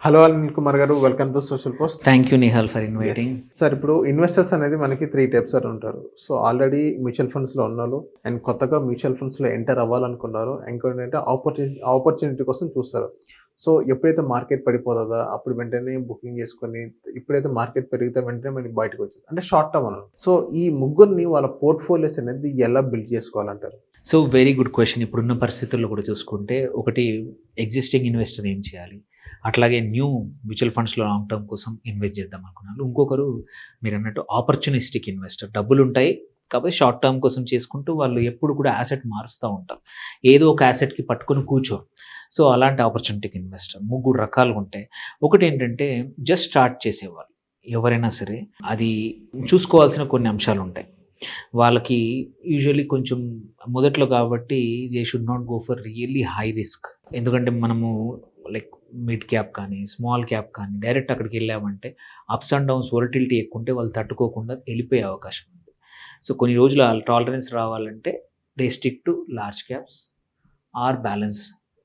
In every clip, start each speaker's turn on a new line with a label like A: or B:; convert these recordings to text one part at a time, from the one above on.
A: Hello Anil Kumar garu, welcome to social post.
B: Thank you Nihal for inviting.
A: Sir, ఇప్పుడు investors అనేది మనకి 3 types sir ఉంటారు. So already mutual ఫండ్స్లో ఉన్నోళ్ళు అండ్ కొత్తగా మ్యూచువల్ ఫండ్స్లో ఎంటర్ అవ్వాలనుకున్నారు. ఇంకోటంటే ఆపర్చునిటీ కోసం చూస్తారు. సో ఎప్పుడైతే మార్కెట్ పడిపోతుందో అప్పుడు వెంటనే బుకింగ్ చేసుకొని, ఎప్పుడైతే మార్కెట్ పెరిగితే వెంటనే మనకి బయటకు వచ్చేది అంటే షార్ట్ టర్మ్ అన్నారు. సో ఈ ముగ్గురిని వాళ్ళ పోర్ట్ఫోలియోస్ అనేది ఎలా బిల్డ్ చేసుకోవాలంటారు?
B: So very good question. ఇప్పుడున్న పరిస్థితుల్లో కూడా చూసుకుంటే ఒకటి ఎగ్జిస్టింగ్ ఇన్వెస్టర్ ఏం చేయాలి, అట్లాగే న్యూ మ్యూచువల్ ఫండ్స్లో లాంగ్ టర్మ్ కోసం ఇన్వెస్ట్ చేద్దాం అనుకున్నారు. ఇంకొకరు మీరు అన్నట్టు ఆపర్చునిస్టిక్ ఇన్వెస్టర్, డబ్బులు ఉంటాయి కాబట్టి షార్ట్ టర్మ్ కోసం చేసుకుంటూ వాళ్ళు ఎప్పుడు కూడా యాసెట్ మారుస్తూ ఉంటారు, ఏదో ఒక యాసెట్కి పట్టుకొని కూర్చోరు. సో అలాంటి ఆపర్చునిటీకి ఇన్వెస్టర్ 3 రకాలుగా ఉంటాయి. ఒకటి ఏంటంటే జస్ట్ స్టార్ట్ చేసేవాళ్ళు ఎవరైనా సరే, అది చూసుకోవాల్సిన కొన్ని అంశాలు ఉంటాయి. వాళ్ళకి యూజువల్లీ కొంచెం మొదట్లో కాబట్టి they should not go for really high risk. ఎందుకంటే మనము లైక్ మిడ్ క్యాప్ కానీ స్మాల్ క్యాప్ కానీ డైరెక్ట్ అక్కడికి వెళ్ళామంటే అప్స్ అండ్ డౌన్స్ వొలటిలిటీ ఎక్కువ ఉంటే వాళ్ళు తట్టుకోకుండా వెళ్ళిపోయే అవకాశం ఉంది. సో కొన్ని రోజులు టాలరెన్స్ రావాలంటే they stick to large caps are balance,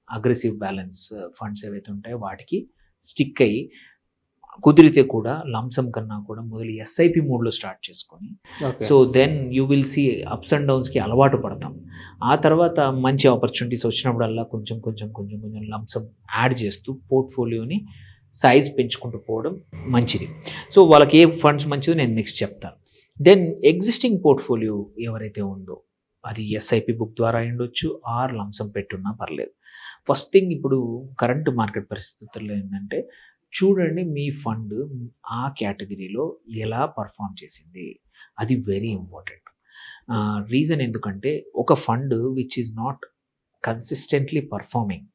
B: aggressive balance funds ఏవైతే ఉంటాయో వాటికి స్టిక్ అయ్యి, కుదిరితే కూడా లంసమ్ కన్నా కూడా మొదలు ఎస్ఐపి మోడ్లో స్టార్ట్ చేసుకొని, so then you will see ups and డౌన్స్కి అలవాటు పడతాం. ఆ తర్వాత మంచి ఆపర్చునిటీస్ వచ్చినప్పుడల్లా కొంచెం కొంచెం కొంచెం కొంచెం లంసమ్ యాడ్ చేస్తూ పోర్ట్ఫోలియోని సైజ్ పెంచుకుంటూ పోవడం మంచిది. సో వాళ్ళకి ఏ ఫండ్స్ మంచిదో నేను నెక్స్ట్ చెప్తాను. దెన్ ఎగ్జిస్టింగ్ పోర్ట్ఫోలియో ఎవరైతే ఉందో అది ఎస్ఐపి బుక్ ద్వారా ఉండొచ్చు ఆర్ లంసమ్ పెట్టున్నా పర్లేదు. ఫస్ట్ థింగ్, ఇప్పుడు కరెంట్ మార్కెట్ పరిస్థితుల్లో ఏంటంటే చూడండి మీ ఫండ్ ఆ కేటగిరీలో ఎలా పర్ఫామ్ చేసింది, అది వెరీ ఇంపార్టెంట్. రీజన్ ఎందుకంటే ఒక fund which is not consistently performing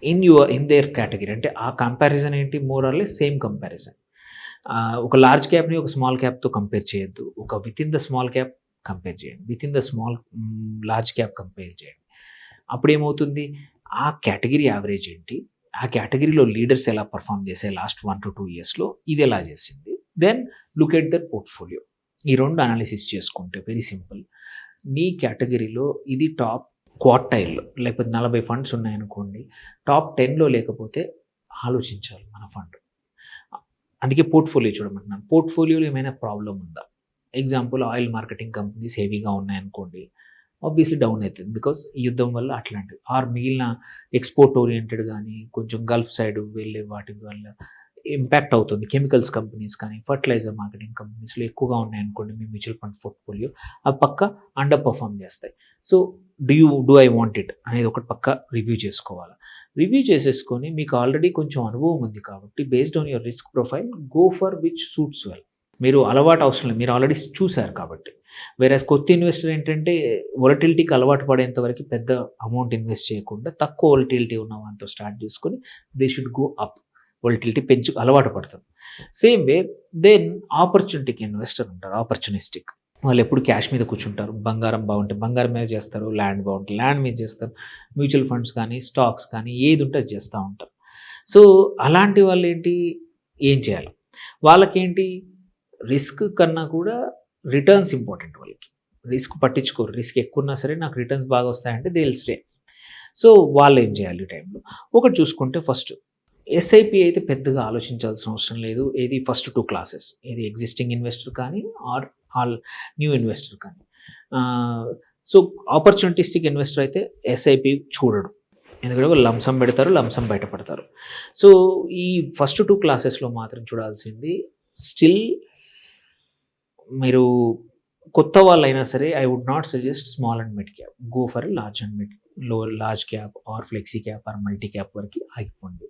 B: in their category, అంటే ఆ కంపారిజన్ ఏంటి, more or less same comparison. ఒక లార్జ్ క్యాప్ని ఒక స్మాల్ క్యాప్తో కంపేర్ చేయొద్దు, ఒక within the small cap compare చేయండి, within the large cap compare చేయండి. అప్పుడు ఏమవుతుంది, ఆ కేటగిరీ యావరేజ్ ఏంటి, ఆ కేటగిరీలో లీడర్స్ ఎలా పర్ఫామ్ చేసే లాస్ట్ 1 to 2 ఇయర్స్లో ఇది ఎలా చేసింది, then look at their portfolio. ఈ 2 అనాలిసిస్ చేసుకుంటే వెరీ సింపుల్, నీ కేటగిరీలో ఇది టాప్ క్వార్టైల్లో, లేకపోతే 40 ఫండ్స్ ఉన్నాయనుకోండి, టాప్ 10లో లేకపోతే ఆలోచించాలి మన ఫండ్. అందుకే పోర్ట్ఫోలియో చూడమంటున్నాను. పోర్ట్ఫోలియోలో ఏమైనా ప్రాబ్లం ఉందా? ఎగ్జాంపుల్, ఆయిల్ మార్కెటింగ్ కంపెనీస్ హెవీగా ఉన్నాయనుకోండి, ఆబ్వియస్లీ డౌన్ అవుతుంది బికాస్ ఈ యుద్ధం వల్ల అట్లాంటివి. ఆర్ మిగిలిన ఎక్స్పోర్ట్ ఓరియంటెడ్ కానీ కొంచెం గల్ఫ్ సైడ్ వెళ్ళే వాటి వల్ల ఇంపాక్ట్ అవుతుంది. కెమికల్స్ కంపెనీస్ కానీ ఫర్టిలైజర్ మార్కెటింగ్ కంపెనీస్లో ఎక్కువగా ఉన్నాయనుకోండి మీ మ్యూచువల్ ఫండ్ పోర్ట్ఫోలియో, అవి పక్క అండర్ పర్ఫామ్ చేస్తాయి. So do I want it అనేది ఒకటి పక్క రివ్యూ చేసుకోవాలి. రివ్యూ చేసేసుకొని మీకు ఆల్రెడీ కొంచెం అనుభవం ఉంది కాబట్టి based on your risk profile go for which suits well. మీరు అలవాటు అవసరం లేదు, మీరు ఆల్రెడీ చూశారు కాబట్టి. వేరే కొత్త ఇన్వెస్టర్ ఏంటంటే వొలటిలిటీకి అలవాటు పడేంత వరకు పెద్ద అమౌంట్ ఇన్వెస్ట్ చేయకుండా తక్కువ వొలటిలిటీ ఉన్న వాటితో స్టార్ట్ చేసుకొని they should go up, volatility అలవాటు పడుతుంది. సేమ్ వే దెన్ ఆపర్చునిటీకి ఇన్వెస్టర్ ఉంటారు, ఆపర్చునిస్టిక్. వాళ్ళు ఎప్పుడు క్యాష్ మీద కూర్చుంటారు, బంగారం బాగుంటే బంగారం మీద చేస్తారు, ల్యాండ్ బాగుంటే ల్యాండ్ మీద చేస్తారు, మ్యూచువల్ ఫండ్స్ కానీ స్టాక్స్ కానీ ఏది ఉంటే అది చేస్తూ ఉంటారు. సో అలాంటి వాళ్ళు ఏంటి, ఏం చేయాలి, వాళ్ళకేంటి రిస్క్ కన్నా కూడా రిటర్న్స్ ఇంపార్టెంట్. వాళ్ళకి రిస్క్ పట్టించుకోరు, రిస్క్ ఎక్కువ ఉన్నా సరే నాకు రిటర్న్స్ బాగా వస్తాయంటే దే విల్ స్టే. సో వాళ్ళు ఏం చేయాలి ఈ టైంలో, ఒకటి చూసుకుంటే ఫస్ట్ ఎస్ఐపి అయితే పెద్దగా ఆలోచించాల్సిన అవసరం లేదు. ఏది ఫస్ట్ 2 క్లాసెస్, ఏది ఎగ్జిస్టింగ్ ఇన్వెస్టర్ కానీ ఆల్ న్యూ ఇన్వెస్టర్ కానీ. సో ఆపర్చునిటిస్టిక్ ఇన్వెస్టర్ అయితే ఎస్ఐపి చూడడు, ఎందుకంటే వాళ్ళు లంసమ్ పెడతారు, లంసమ్ బయటపడతారు. సో ఈ ఫస్ట్ 2 క్లాసెస్లో మాత్రం చూడాల్సింది, స్టిల్ మీరు కొత్త వాళ్ళైనా సరే I would not suggest small and mid cap, go for large and large cap or flexi cap or multi cap వరకు ఆగిపోండి.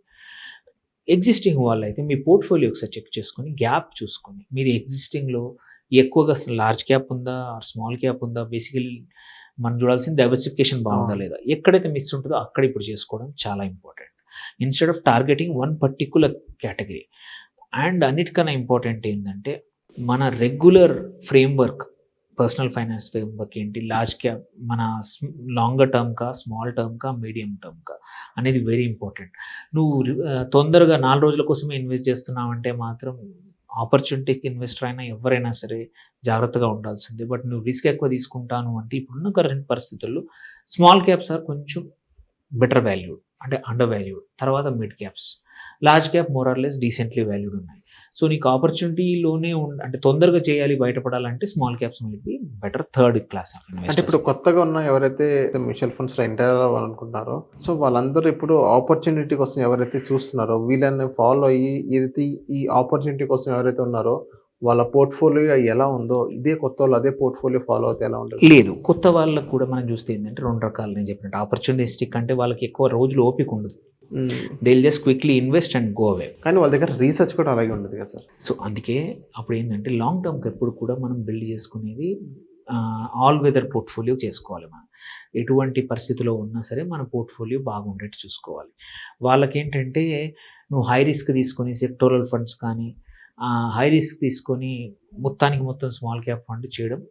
B: ఎగ్జిస్టింగ్ వాళ్ళు అయితే మీ పోర్ట్ఫోలియో ఒకసారి చెక్ చేసుకొని గ్యాప్ చూసుకొని, మీరు ఎగ్జిస్టింగ్లో ఎక్కువగా లార్జ్ క్యాప్ ఉందా ఆర్ స్మాల్ క్యాప్ ఉందా, బేసికలీ మనం చూడాల్సింది డైవర్సిఫికేషన్ బాగుందా లేదా, ఎక్కడైతే మిస్ ఉంటుందో అక్కడ ఇప్పుడు చేసుకోవడం చాలా important, instead of targeting one particular category. And అన్నిటికన్నా ఇంపార్టెంట్ ఏంటంటే మన regular framework, personal finance framework ఏంటి, లార్జ్ క్యాప్ మన లాంగర్ టర్మ్కా, స్మాల్ టర్మ్కా, మీడియం టర్మ్కా అనేది వెరీ ఇంపార్టెంట్. నువ్వు తొందరగా 4 రోజుల కోసమే ఇన్వెస్ట్ చేస్తున్నావంటే మాత్రం ఆపర్చునిటీకి ఇన్వెస్టర్ అయినా ఎవరైనా సరే జాగ్రత్తగా ఉండాల్సిందే. బట్ నువ్వు రిస్క్ ఎక్కువ తీసుకుంటాను అంటే ఇప్పుడున్న కరెంట్ పరిస్థితుల్లో స్మాల్ క్యాప్స్ ఆర్ కొంచెం బెటర్ వాల్యూ. అంటే అండర్ వాల్యూడ్, తర్వాత mid caps, large cap more or less decently valued ఉన్నాయి. సో నీకు ఆపర్చునిటీలోనే అంటే తొందరగా చేయాలి బయటపడాలంటే small caps might be better, third class of
A: అంటే
B: ఇన్వెస్టర్స్.
A: ఇప్పుడు కొత్తగా ఉన్న ఎవరైతే మ్యూచువల్ ఫండ్స్లో ఎంటర్ అవ్వాలనుకుంటున్నారో సో వాళ్ళందరూ ఇప్పుడు ఆపర్చునిటీ కోసం ఎవరైతే చూస్తున్నారో వీళ్ళని ఫాలో అయ్యి ఏదైతే ఈ ఆపర్చునిటీ కోసం ఎవరైతే ఉన్నారో వాళ్ళ పోర్ట్ఫోలియో ఎలా ఉందో ఇదే కొత్త వాళ్ళు అదే పోర్ట్ఫోలియో ఫాలో అవుతే ఎలా ఉంటుంది?
B: లేదు, కొత్త వాళ్ళకు కూడా మనం చూస్తే ఏంటంటే రెండు రకాలు. నేను చెప్పినట్టు ఆపర్చునిస్టిక్ అంటే వాళ్ళకి ఎక్కువ రోజులు ఓపిక ఉండదు, they will just quickly invest and go away.
A: కానీ వాళ్ళ దగ్గర రీసెర్చ్ కూడా అలాగే ఉండదు కదా సార్.
B: సో అందుకే అప్పుడు ఏంటంటే లాంగ్ టర్మ్కి ఎప్పుడు కూడా మనం బిల్డ్ చేసుకునేది ఆల్ వెదర్ పోర్ట్ఫోలియో చేసుకోవాలి. మనం ఎటువంటి పరిస్థితిలో ఉన్నా సరే మన పోర్ట్ఫోలియో బాగుండేట్టు చూసుకోవాలి. వాళ్ళకేంటంటే నువ్వు హై రిస్క్ తీసుకొని సెక్టోరల్ ఫండ్స్ కానీ హై రిస్క్ తీసుకొని మొత్తానికి మొత్తం స్మాల్ క్యాప్ ఫండ్ చేయడం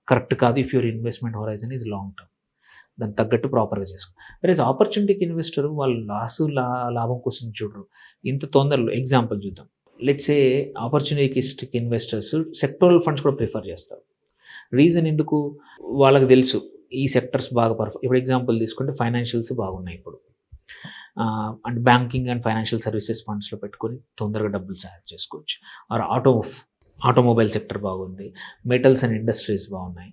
B: కరెక్ట్ కాదు. If your investment horizon is long term, దానికి తగ్గట్టు ప్రాపర్గా చేసుకో. వేరే ఆపర్చునిటీకి ఇన్వెస్టర్ వాళ్ళు లాభం కోసం చూడరు. ఇంత తొందరలో ఎగ్జాంపుల్ చూద్దాం. Let's a opportunistic investors sectoral funds కూడా ప్రిఫర్ చేస్తారు. రీజన్ ఎందుకు? వాళ్ళకి తెలుసు ఈ సెక్టర్స్ బాగా ఇప్పుడు ఎగ్జాంపుల్ తీసుకుంటే ఫైనాన్షియల్స్ బాగున్నాయి ఇప్పుడు, and banking and financial services ఫండ్స్లో పెట్టుకొని తొందరగా డబ్బులు సాధన చేసుకోవచ్చు. ఆర్ ఆటోమొబైల్ సెక్టర్ బాగుంది, మెటల్స్ అండ్ ఇండస్ట్రీస్ బాగున్నాయి,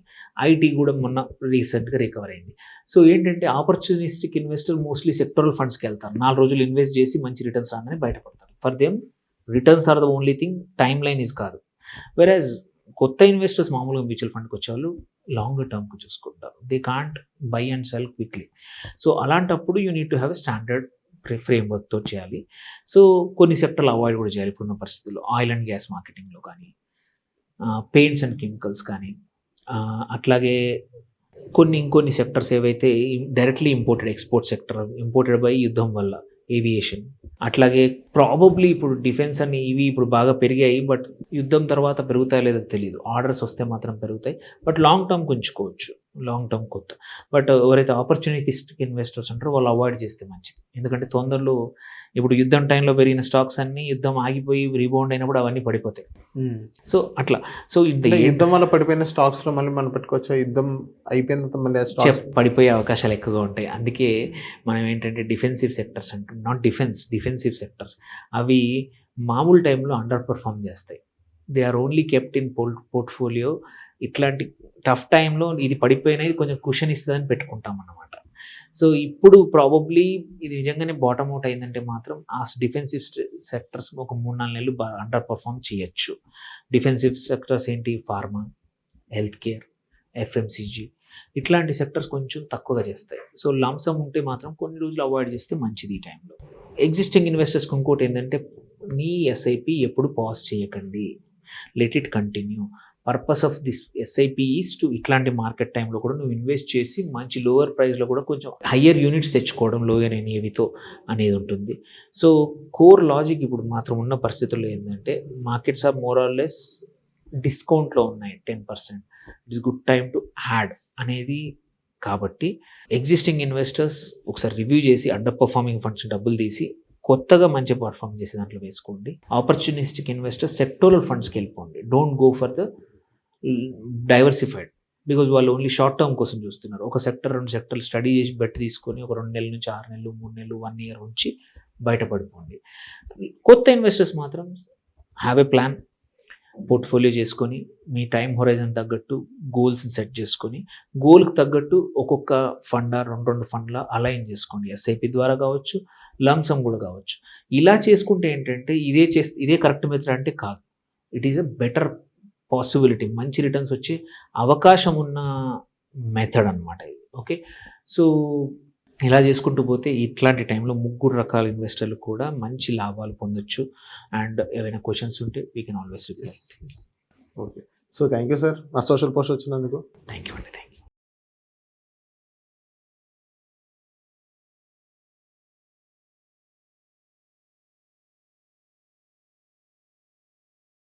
B: ఐటీ కూడా మొన్న రీసెంట్గా రికవర్ అయింది. సో ఏంటంటే ఆపర్చునిస్టిక్ ఇన్వెస్టర్ మోస్ట్లీ సెక్టరల్ ఫండ్స్కి వెళ్తారు, 4 రోజులు ఇన్వెస్ట్ చేసి మంచి రిటర్న్స్ రాగానే బయటపడతారు. For them returns are the only thing, time line is కాదు. వెరాజ్ కొత్త ఇన్వెస్టర్స్ మామూలుగా మ్యూచువల్ ఫండ్కి వచ్చేవాళ్ళు లాంగర్ టర్మ్కి చూసుకుంటారు, they can't buy and sell quickly. So అలాంటప్పుడు you need to have a standard ఫ్రేమ్వర్క్తో చేయాలి. సో కొన్ని సెక్టర్లు అవాయిడ్ కూడా చేయాలి ఇప్పుడున్న పరిస్థితుల్లో. ఆయిల్ అండ్ గ్యాస్ మార్కెటింగ్లో కానీ, పెయింట్స్ అండ్ కెమికల్స్ కానీ, అట్లాగే ఇంకొన్ని సెక్టర్స్ ఏవైతే directly export sector imported by యుద్ధం వల్ల, ఏవియేషన్, అట్లాగే ప్రాబబ్లీ ఇప్పుడు డిఫెన్స్ అని ఇవి ఇప్పుడు బాగా పెరిగాయి, బట్ యుద్ధం తర్వాత పెరుగుతాయో లేదో తెలియదు. ఆర్డర్స్ వస్తే మాత్రం పెరుగుతాయి, బట్ లాంగ్ టర్మ్ ఉంచుకోవచ్చు, లాంగ్ టర్మ్ కొత్త. బట్ ఎవరైతే ఆపర్చునిటీస్టిక్ ఇన్వెస్టర్స్ ఉంటారో వాళ్ళు అవాయిడ్ చేస్తే మంచిది. ఎందుకంటే తొందరలో ఇప్పుడు యుద్ధం టైంలో పెరిగిన స్టాక్స్ అన్నీ యుద్ధం ఆగిపోయి రీబౌండ్ అయినప్పుడు అవన్నీ పడిపోతాయి. సో అట్లా, సో
A: యుద్ధం వల్ల పడిపోయిన స్టాక్స్లో మళ్ళీ మనం పెట్టుకోవచ్చు. యుద్ధం అయిపోయిన తర్వాత మళ్ళీ స్టాక్స్
B: పడిపోయే అవకాశాలు ఎక్కువగా ఉంటాయి. అందుకే మనం ఏంటంటే డిఫెన్సివ్ సెక్టర్స్ అంటాం, నాట్ డిఫెన్సివ్ సెక్టర్స్. అవి మామూలు టైంలో అండర్ పర్ఫామ్ చేస్తాయి. They are only kept in portfolio. ఇట్లాంటి టఫ్ టైంలో ఇది పడిపోయినది కొంచెం కుషన్ ఇస్తుందని పెట్టుకుంటాం అన్నమాట. సో ఇప్పుడు ప్రాబబ్లీ ఇది నిజంగానే బాటమ్ అవుట్ అయిందంటే మాత్రం ఆ డిఫెన్సివ్ సెక్టర్స్ ఒక 3-4 నెలలు అండర్ పర్ఫామ్ చేయొచ్చు. డిఫెన్సివ్ సెక్టర్స్ ఏంటి? ఫార్మా, హెల్త్ కేర్, ఎఫ్ఎంసీజీ, ఇట్లాంటి సెక్టర్స్ కొంచెం తక్కువగా చేస్తాయి. సో లంసమ్ ఉంటే మాత్రం కొన్ని రోజులు అవాయిడ్ చేస్తే మంచిది ఈ టైంలో. ఎగ్జిస్టింగ్ ఇన్వెస్టర్స్కి ఇంకోటి ఏంటంటే నీ ఎస్ఐపి ఎప్పుడు పాజ్ చేయకండి, let it continue. Purpose of this SIP is to ఇట్లాంటి మార్కెట్ టైంలో కూడా నువ్వు ఇన్వెస్ట్ చేసి మంచి లోవర్ ప్రైస్లో కూడా కొంచెం హయ్యర్ యూనిట్స్ తెచ్చుకోవడం లోయర్ ఎన్ఏవితో అనేది ఉంటుంది. సో కోర్ లాజిక్ ఇప్పుడు మాత్రం ఉన్న పరిస్థితుల్లో ఏంటంటే markets are more or less డిస్కౌంట్లో ఉన్నాయి 10%. It is good time to add అనేది. కాబట్టి ఎగ్జిస్టింగ్ ఇన్వెస్టర్స్ ఒకసారి రివ్యూ చేసి అండర్ పర్ఫార్మింగ్ ఫండ్స్ డబ్బులు తీసి కొత్తగా మంచి పర్ఫామ్ చేసే దాంట్లో వేసుకోండి. ఆపర్చునిస్టిక్ ఇన్వెస్టర్స్ సెక్టోరల్ ఫండ్స్కి వెళ్ళిపోండి. Don't go for the diversified, because వాళ్ళు ఓన్లీ షార్ట్ టర్మ్ కోసం చూస్తున్నారు. ఒక సెక్టర్ 2 సెక్టర్లు స్టడీ చేసి బెట్ తీసుకొని ఒక 2 నెలల నుంచి 6 నెలలు 3 నెలలు 1 ఇయర్ ఉంచి బయటపడిపోండి. కొత్త ఇన్వెస్టర్స్ మాత్రం హ్యావ్ ఎ ప్లాన్, పోర్ట్ఫోలియో చేసుకొని మీ టైం హొరైజన్ తగ్గట్టు గోల్స్ సెట్ చేసుకొని గోల్కి తగ్గట్టు ఒక్కొక్క ఫండ్ 2 ఫండ్ల అలైన్ చేసుకోండి. ఎస్ఐపి ద్వారా కావచ్చు, లంసమ్ కూడా కావచ్చు. ఇలా చేసుకుంటే ఏంటంటే ఇదే కరెక్ట్ మెథడ్ అంటే కాదు. It is a better possibility, మంచి రిటర్న్స్ వచ్చే అవకాశం ఉన్న మెథడ్ అనమాట ఇది. ఓకే, సో ఇలా చేసుకుంటూ పోతే ఇట్లాంటి టైంలో 3 రకాల ఇన్వెస్టర్లు కూడా మంచి లాభాలు పొందొచ్చు. అండ్ ఏమైనా క్వశ్చన్స్ ఉంటే we can always reply.
A: Okay, so thank you sir మా సోషల్ పోస్ట్ వచ్చినందుకు.
B: థ్యాంక్ యూ అండి.